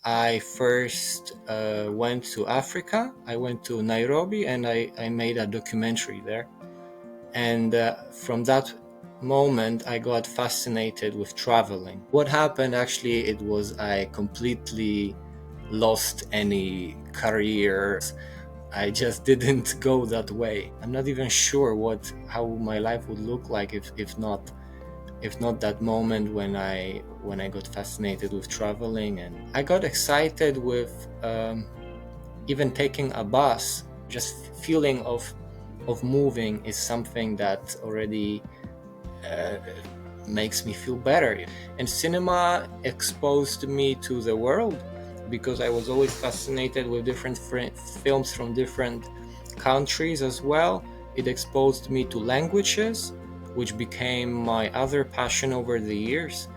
I first went to Africa. I went to Nairobi and I made a documentary there. And from that moment, I got fascinated with traveling. What happened actually, it was I completely lost any career. I just didn't go that way. I'm not even sure how my life would look like if not that moment when I got fascinated with traveling, and I got excited with even taking a bus. Just feeling of moving is something that already uh, makes me feel better. And cinema exposed me to the world because I was always fascinated with different films from different countries as well. It exposed me to languages, which became my other passion over the years.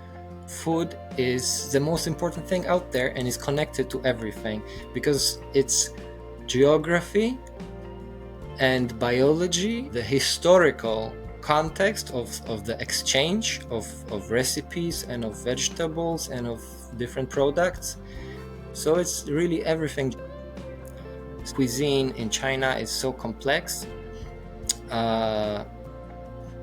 Food is the most important thing out there and is connected to everything because it's geography and biology, the historical context of the exchange of recipes and of vegetables and of different products. So it's really everything. Cuisine in China is so complex uh,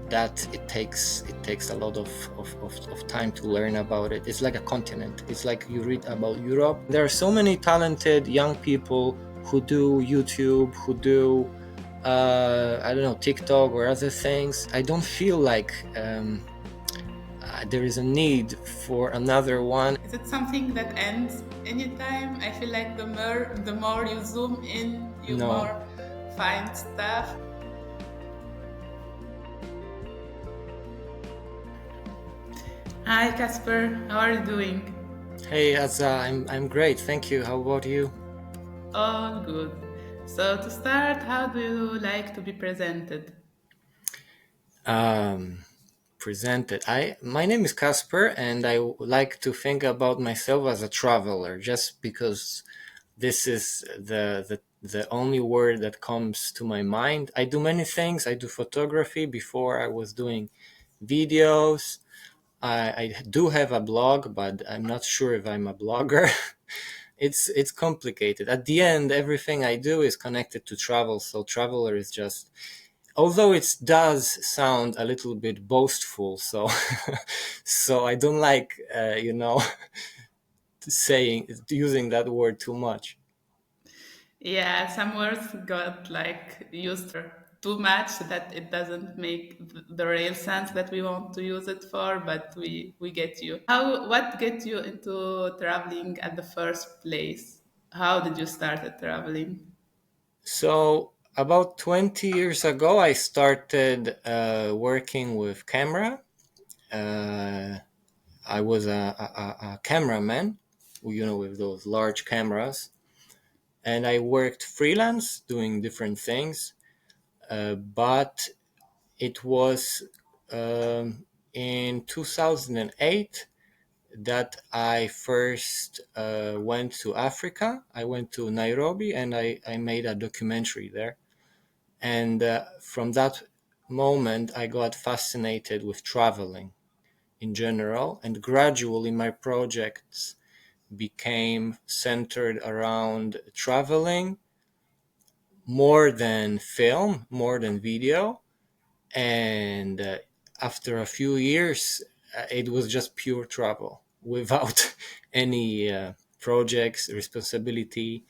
that it takes a lot of time to learn about it. It's like a continent. It's like you read about Europe. There are so many talented young people who do YouTube, who do I don't know, TikTok or other things. I don't feel like there is a need for another one. Is it something that ends anytime? I feel like the more you zoom in, you No. more find stuff. Hi Kasper, how are you doing? Hey, Azza, I'm great, thank you. How about you? All good. So to start, how do you like to be presented? Um, Presented. My name is Kasper, and I like to think about myself as a traveler, just because this is the only word that comes to my mind. I do many things. I do photography. Before I was doing videos. I do have a blog, but I'm not sure if I'm a blogger. It's complicated. At the end, everything I do is connected to travel. So traveler is just, although it does sound a little bit boastful. So so I don't like saying using that word too much. Yeah, some words got like used too much that it doesn't make the real sense that we want to use it for, but we get you. What get you into traveling at the first place? How did you start at traveling? So about 20 years ago, I started working with camera. Uh, I was a cameraman, with those large cameras, and I worked freelance doing different things. But it was in 2008 that I first went to Africa. I went to Nairobi and I made a documentary there. And from that moment, I got fascinated with traveling in general, and gradually my projects became centered around traveling more than film, more than video. And after a few years, it was just pure travel without any projects, responsibility.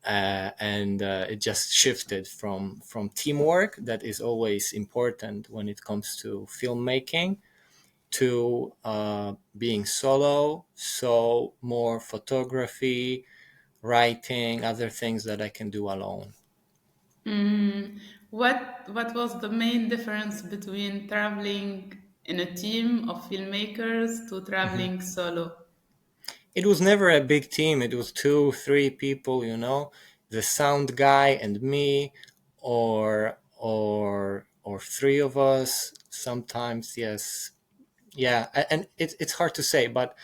And it just shifted from teamwork that is always important when it comes to filmmaking to being solo, so more photography, writing, other things that I can do alone. Mm, what was the main difference between traveling in a team of filmmakers to Mhm. traveling solo? It was never a big team. It was two, three people, the sound guy and me, or three of us. Sometimes, yes, yeah, and it's hard to say, but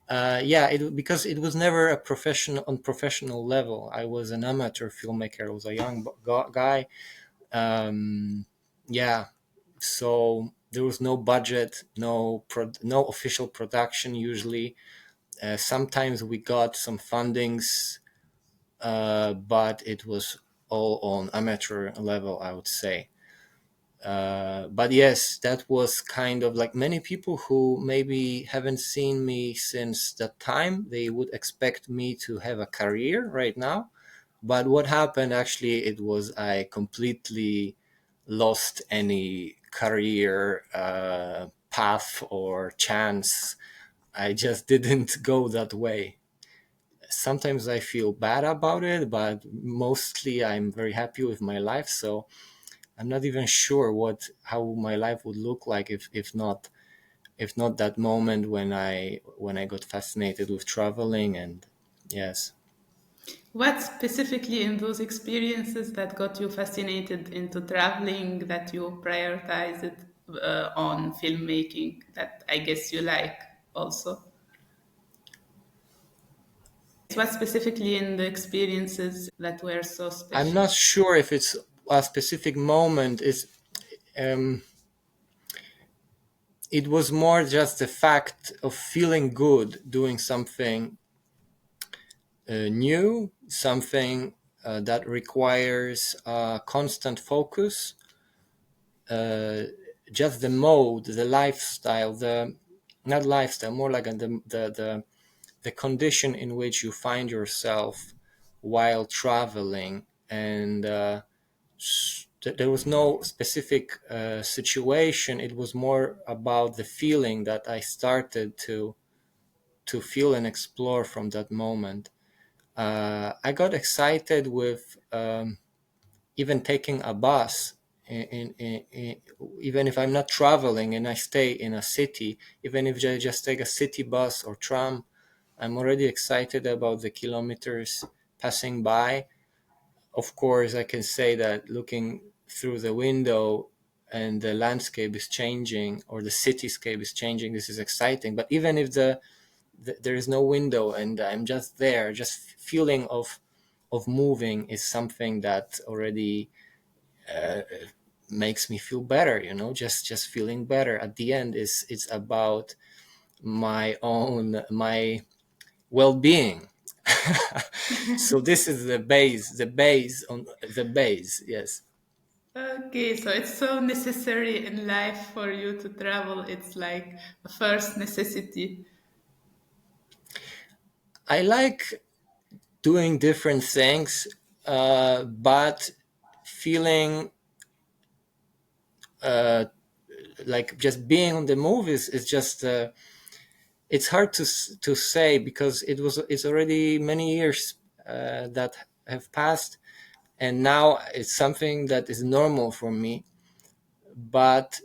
yeah, because it was never a professional level. I was an amateur filmmaker. I was a young guy. Yeah, so there was no budget, no official production usually. Sometimes we got some fundings, but it was all on amateur level, I would say. But yes, that was kind of like many people who maybe haven't seen me since that time. They would expect me to have a career right now. But what happened actually, it was I completely lost any career path or chance. I just didn't go that way. Sometimes I feel bad about it, but mostly I'm very happy with my life. So I'm not even sure what how my life would look like if not that moment when I got fascinated with traveling. And yes, What specifically in those experiences that got you fascinated into traveling that you prioritized on filmmaking that I guess you like also? What specifically in the experiences that were so I'm special? not sure if it's a specific moment. Is um, It was more just the fact of feeling good doing something new, something that requires constant focus, uh, just the mode, the lifestyle, the not lifestyle, more like the condition in which you find yourself while traveling. And there was no specific situation. It was more about the feeling that I started to feel and explore from that moment. I got excited with even taking a bus. Even if I'm not traveling and I stay in a city, even if I just take a city bus or tram, I'm already excited about the kilometers passing by. Of course, I can say that looking through the window and the landscape is changing or the cityscape is changing, this is exciting. But even if there is no window and I'm just there, just feeling of moving is something that already makes me feel better. Just feeling better at the end is it's about my well-being. So this is the base on the base. Yes, Okay, so it's so necessary in life for you to travel. It's like a first necessity. I like doing different things, but feeling like just being on the movies is just it's hard to say because it's already many years that have passed, and now it's something that is normal for me. But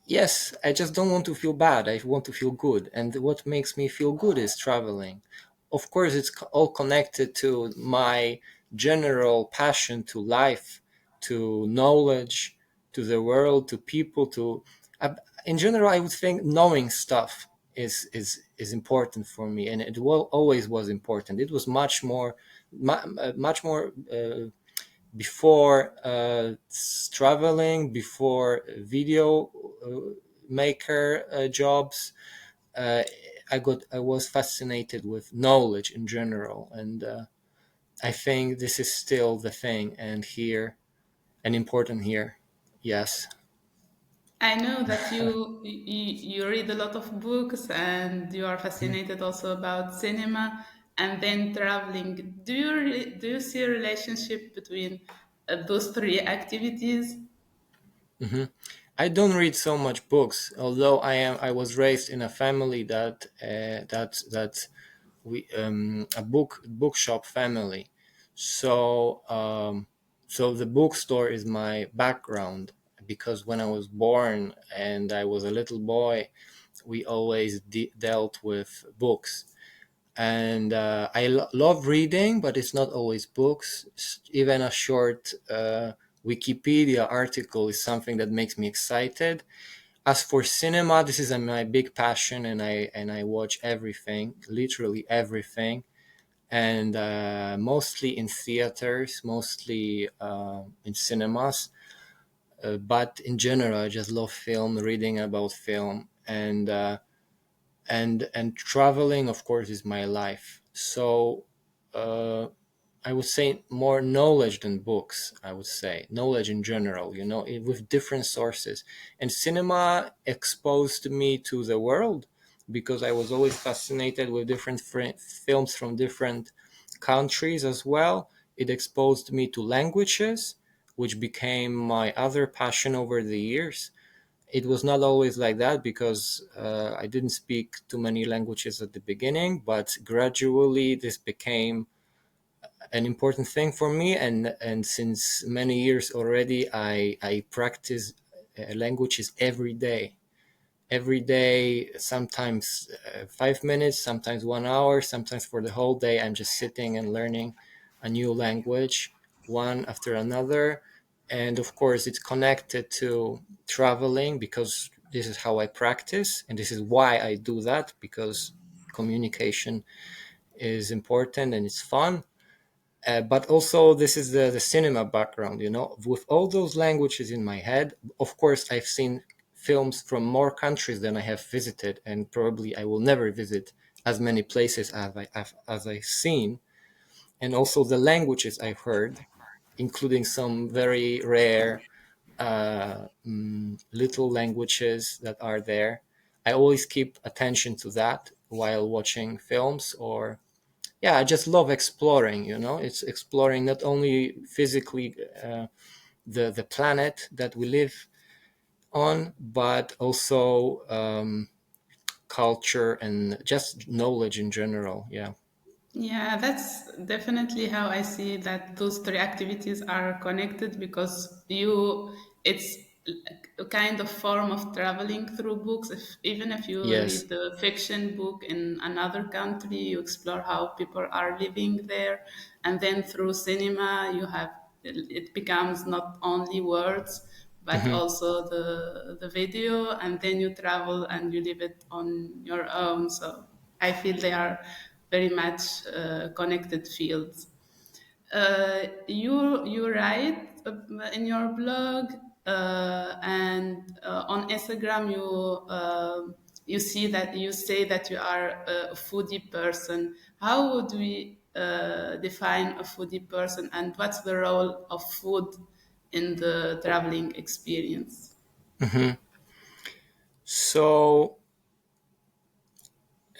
yes, I just don't want to feel bad. I want to feel good. And what makes me feel good is traveling. Of course, it's all connected to my general passion to life, to knowledge, to the world, to people, uh, in general, I would think knowing stuff is important for me, and it will always was important. It was much more before traveling, before video maker jobs. uh, I was fascinated with knowledge in general, and I think this is still the thing, and important here. Yes. I know that you read a lot of books and you are fascinated also about cinema and then traveling. Do you see a relationship between those three activities? hmm I don't read so much books, although I was raised in a family that we a bookshop family. So the bookstore is my background, because when I was born and I was a little boy, we always dealt with books. And I love reading, but it's not always books. Even a short Wikipedia article is something that makes me excited. As for cinema, this is my big passion, and I watch everything, literally everything, and mostly in theaters, mostly in cinemas. But in general, I just love film, reading about film, and and traveling, of course, is my life. So uh, I would say more knowledge than books. I would say knowledge in general, with different sources. And cinema exposed me to the world because I was always fascinated with different films from different countries as well. It exposed me to languages, which became my other passion over the years. It was not always like that because I didn't speak too many languages at the beginning, but gradually this became an important thing for me. And since many years already, I practice languages every day, sometimes 5 minutes, sometimes 1 hour, sometimes for the whole day. I'm just sitting and learning a new language, one after another. And of course, it's connected to traveling because this is how I practice. And this is why I do that, because communication is important and it's fun. But also, this is the cinema background, with all those languages in my head. Of course, I've seen films from more countries than I have visited, and probably I will never visit as many places as I've seen. And also the languages I've heard, including some very rare little languages that are there. I always keep attention to that while watching films, or yeah, I just love exploring. It's exploring not only physically the planet that we live on, but also culture and just knowledge in general. Yeah. Yeah, that's definitely how I see that those three activities are connected because it's a kind of form of traveling through books. Even if you Yes. read the fiction book in another country, you explore how people are living there. And then through cinema, it becomes not only words, but Hmm. also the video. And then you travel and you live it on your own. So I feel they are very much connected fields. You write in your blog and on Instagram you see that you say that you are a foodie person. How would we define a foodie person, and what's the role of food in the traveling experience? Hmm. So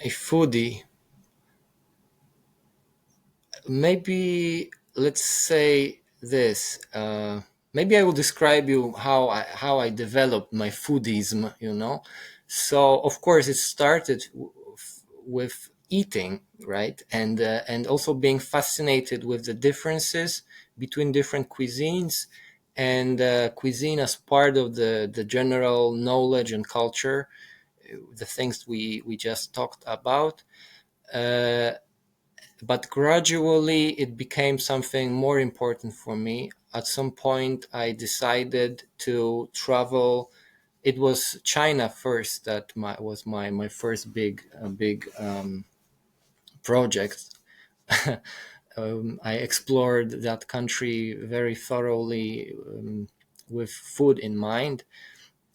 a foodie, maybe, let's say this. Maybe I will describe you how I developed my foodism. So of course it started with eating, right, and also being fascinated with the differences between different cuisines, and cuisine as part of the general knowledge and culture, the things we just talked about. Uh, but gradually it became something more important for me. At some point, I decided to travel. It was China first that was my first big project. I explored that country very thoroughly, with food in mind,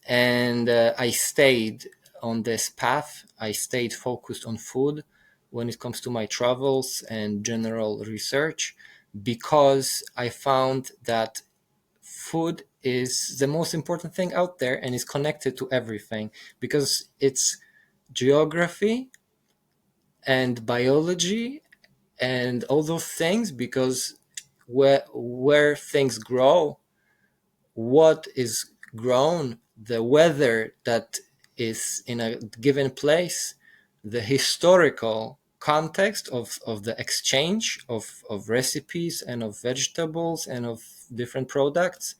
and I stayed on this path. I stayed focused on food when it comes to my travels and general research, because I found that food is the most important thing out there and is connected to everything, because it's geography and biology and all those things, because where things grow, what is grown, the weather that is in a given place, the historical context of the exchange of recipes and of vegetables and of different products,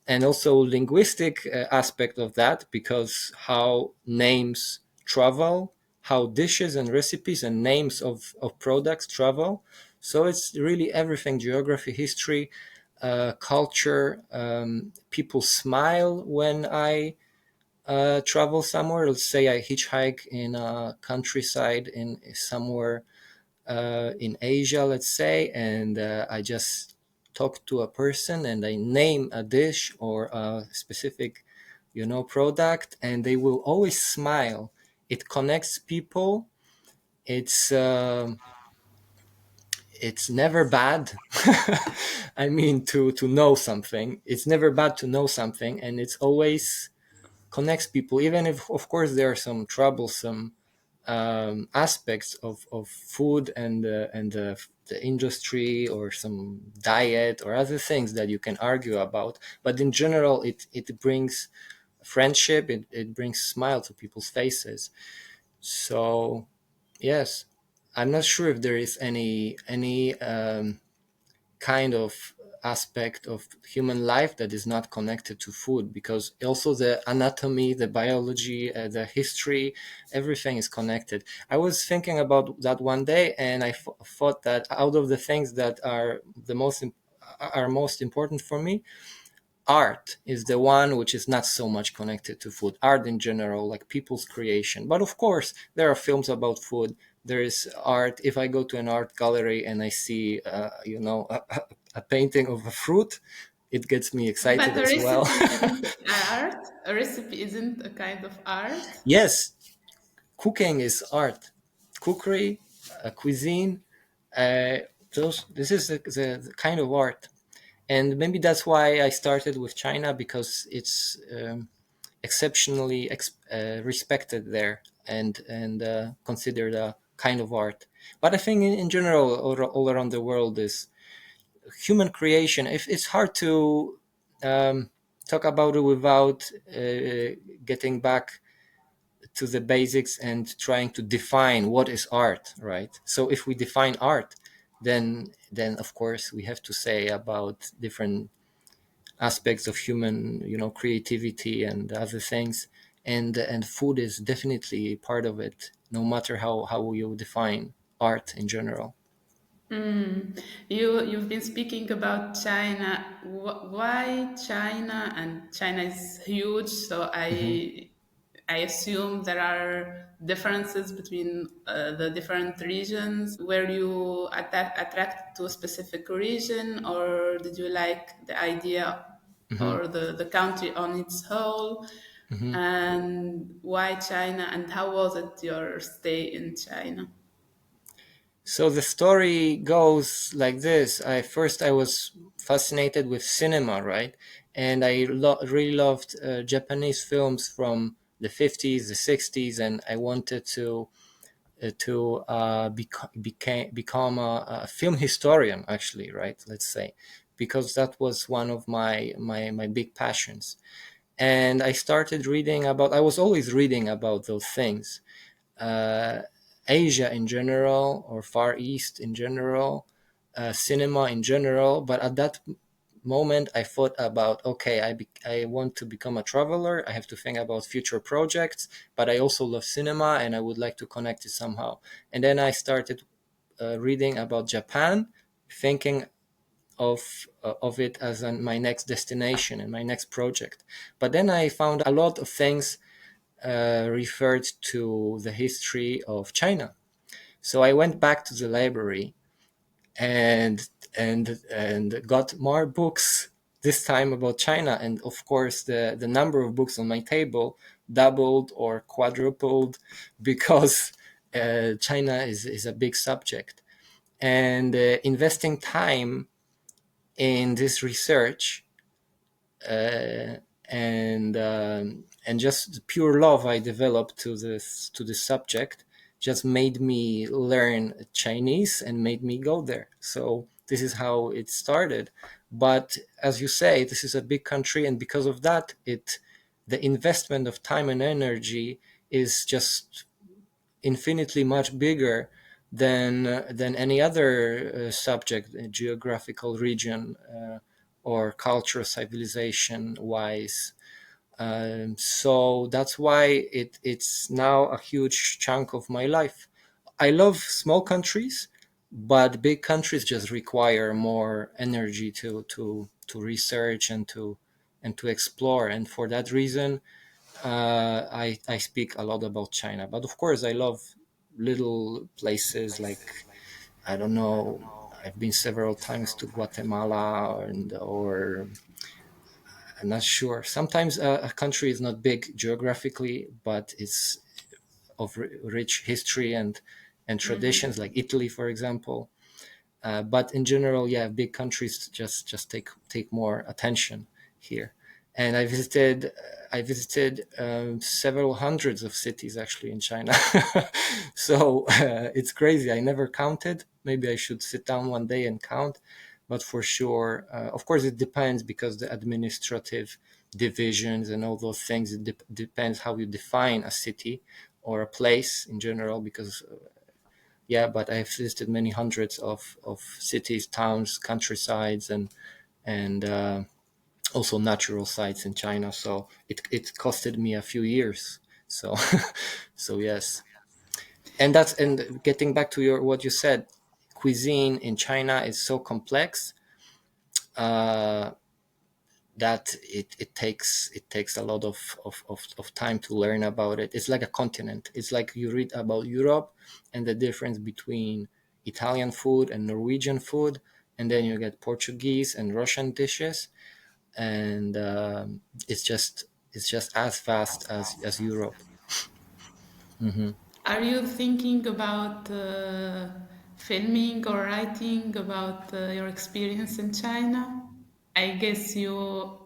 and also linguistic aspect of that, because how names travel, how dishes and recipes and names of products travel. So it's really everything: geography, history, culture. People smile when I travel somewhere. Let's say I hitchhike in a countryside in somewhere in Asia, let's say, and I just talk to a person and I name a dish or a specific, product, and they will always smile. it connects people. It's um it's never bad. I mean, to know something, it's never bad to know something, and it's always connects people, even if of course there are some troublesome aspects of food and the industry, or some diet or other things that you can argue about. But in general, it brings friendship. It brings smile to people's faces. So yes, I'm not sure if there is any kind of aspect of human life that is not connected to food, because also the anatomy, the biology, the history, everything is connected. I was thinking about that one day, and I thought that out of the things that are most important for me, art is the one which is not so much connected to food. Art in general, like people's creation. But of course there are films about food. There is art. If I go to an art gallery and I see a painting of a fruit, it gets me excited But a as well. recipe isn't art. A recipe isn't a kind of art. Yes, cooking is art. Cookery, cuisine, uh, this is the kind of art. And maybe that's why I started with China, because it's exceptionally respected there, and considered a kind of art. But I think in general, all around the world, is human creation. If it's hard to talk about it without getting back to the basics and trying to define what is art, right? So if we define art, then of course we have to say about different aspects of human, creativity and other things. And food is definitely part of it, no matter how you define art in general. You've been speaking about China. Why China? And China is huge, so Hmm. I assume there are differences between the different regions. Were you attracted to a specific region, or did you like the idea Hmm. or the country on its whole? Hmm. And why China? And how was it your stay in China? So the story goes like this. I was fascinated with cinema, right? And I really loved Japanese films from the 50s, the 60s, and I wanted to become a film historian, actually, right? Let's say, because that was one of my big passions. And I was always reading about those things, uh, Asia in general, or Far East in general, cinema in general. But at that moment, I thought about, okay, I want to become a traveler. I have to think about future projects, but I also love cinema and I would like to connect it somehow. And then I started reading about Japan, thinking of it as my next destination and my next project. But then I found a lot of things referred to the history of China. So I went back to the library and got more books, this time about China. And of course, the number of books on my table doubled or quadrupled, because China is a big subject. And investing time in this research, uh, and just the pure love I developed to this subject just made me learn Chinese and made me go there. So this is how it started. But as you say, this is a big country, and because of that, the investment of time and energy is just infinitely much bigger than any other subject, geographical region, or culture, civilization wise. So that's why it's now a huge chunk of my life. I love small countries, but big countries just require more energy to research and to explore. And for that reason, I speak a lot about China. But of course, I love little places like, I don't know. I've been several times to Guatemala, or I'm not sure. Sometimes a country is not big geographically, but it's of rich history and traditions, Mm-hmm. like Italy, for example. But in general, yeah, big countries just take more attention here. And I visited several hundreds of cities actually in China. So it's crazy. I never counted. Maybe I should sit down one day and count. But for sure, of course, it depends because the administrative divisions and all those things. It depends how you define a city or a place in general. Because yeah, but I've visited many hundreds of cities, towns, countrysides, and also natural sites in China. So it costed me a few years. So so yes, and getting back to your what you said, cuisine in China is so complex. Uh, that it takes a lot of time to learn about it. It's like a continent. It's like you read about Europe and the difference between Italian food and Norwegian food, and then you get Portuguese and Russian dishes, and it's just as vast as Europe. Hmm. Are you thinking about filming or writing about your experience in China? I guess you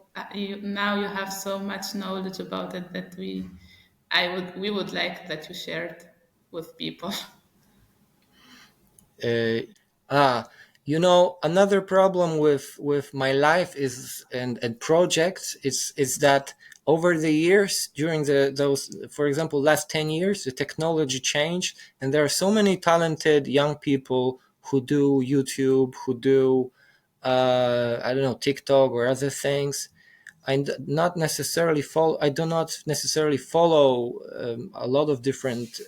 now you have so much knowledge about it that we would like that you shared with people. Uh, another problem with my life is and projects is that over the years, during those, for example, last 10 years, the technology changed, and there are so many talented young people who do YouTube, who do I don't know, TikTok or other things. I do not necessarily follow a lot of different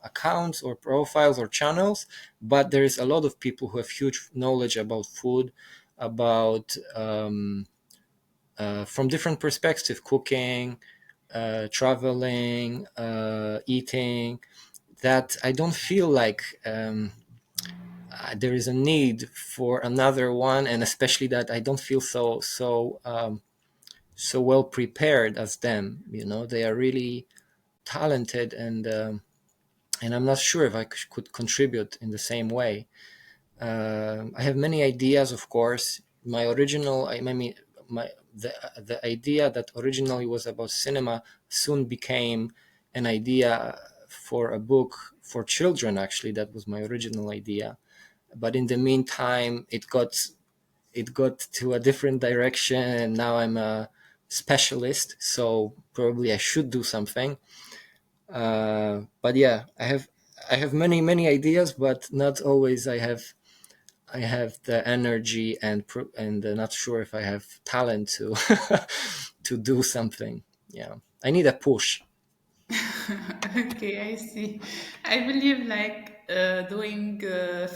accounts or profiles or channels, but there is a lot of people who have huge knowledge about food, about from different perspectives, cooking, traveling, eating. That I don't feel like there is a need for another one, and especially that I don't feel so well prepared as them. They are really talented, and I'm not sure if I could contribute in the same way. I have many ideas, of course. My original, I mean, my the idea that originally was about cinema soon became an idea for a book for children. Actually, that was my original idea. But in the meantime, it got to a different direction, and now I'm a specialist. So probably I should do something. But yeah, I have many ideas, but not always I have the energy and not sure if I have talent to to do something. Yeah, I need a push. Okay, I see. I believe like doing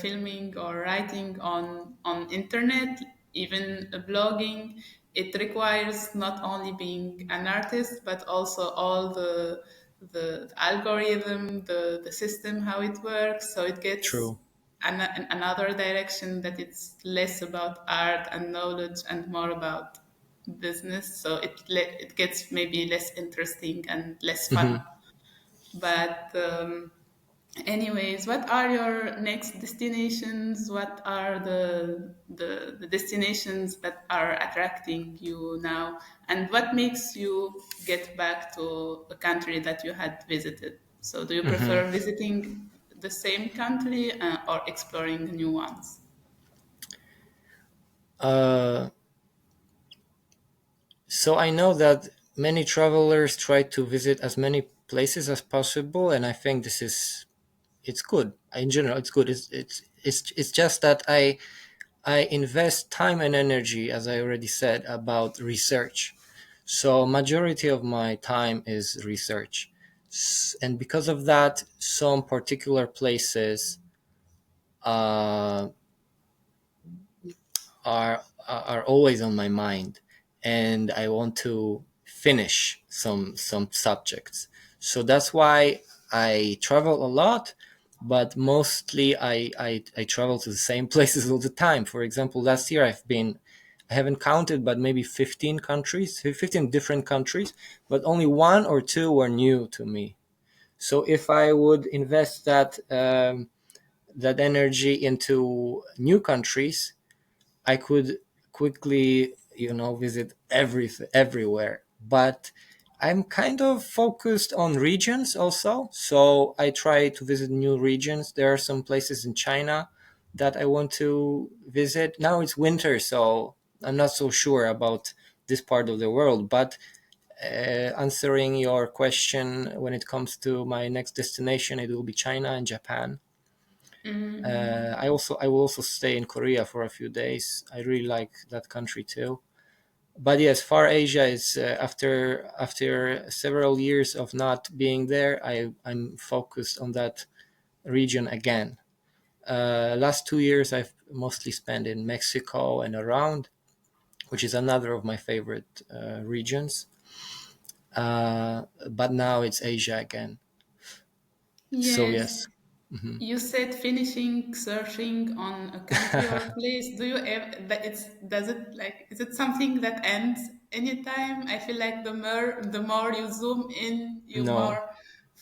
filming or writing on internet, even blogging, it requires not only being an artist but also all the algorithm, the system, how it works. So it gets True. another direction that it's less about art and knowledge and more about business. So it gets maybe less interesting and less fun. Hmm. But anyways, what are your next destinations? What are the destinations that are attracting you now? And what makes you get back to a country that you had visited? So, do you Hmm. prefer visiting the same country or exploring new ones? Uh, so I know that many travelers try to visit as many places as possible, and I think it's good. In general, it's good. It's just that I invest time and energy, as I already said, about research. So majority of my time is research. And because of that, some particular places uh, are always on my mind, and I want to finish some subjects. So that's why I travel a lot, but mostly I travel to the same places all the time. For example, last year I haven't counted, but maybe 15 countries, 15 different countries, but only one or two were new to me. So if I would invest that energy into new countries, I could quickly, visit everywhere. But I'm kind of focused on regions also. So I try to visit new regions. There are some places in China that I want to visit. Now it's winter, so I'm not so sure about this part of the world. But answering your question, when it comes to my next destination, it will be China and Japan. I will also stay in Korea for a few days. I really like that country too. But yes, Far Asia is after several years of not being there. I'm focused on that region again. Last 2 years I've mostly spent in Mexico and around, which is another of my favorite regions. But now it's Asia again. So Yes. yes. Mhm. You said finishing searching on a country or place. Do you ever that it's does it like is it something that ends anytime? I feel like the more you zoom in, you No. more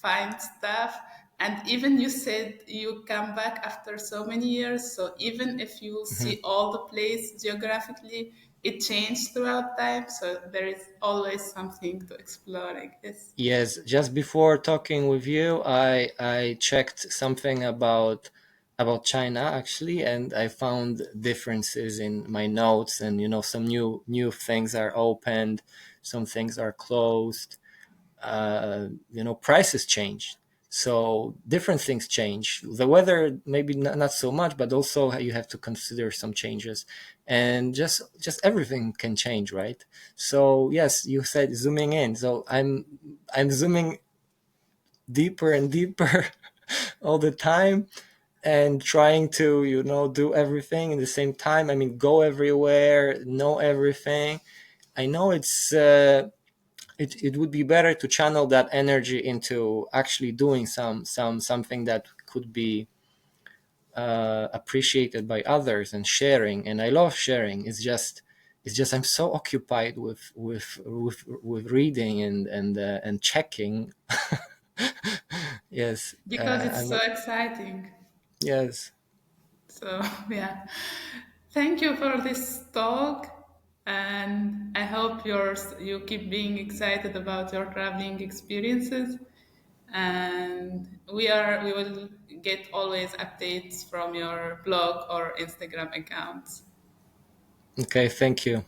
find stuff. And even you said you come back after so many years. So even if you Mhm. see all the place geographically, it changed throughout time. So there is always something to explore, I guess. Yes, just before talking with you, I checked something about China actually, and I found differences in my notes, and some new things are opened, some things are closed. Prices change, so different things change. The weather maybe not so much, but also you have to consider some changes, and just everything can change, right? So yes, you said zooming in, so I'm zooming deeper and deeper all the time, and trying to do everything in the same time. I mean, go everywhere, know everything. I know it would be better to channel that energy into actually doing something that could be appreciated by others, and sharing. And I love sharing. It's just I'm so occupied with reading and checking. Yes. Because it's I'm so exciting. Yes. So, yeah. Thank you for this talk. And I hope you keep being excited about your traveling experiences. And we will get always updates from your blog or Instagram accounts. Okay, thank you.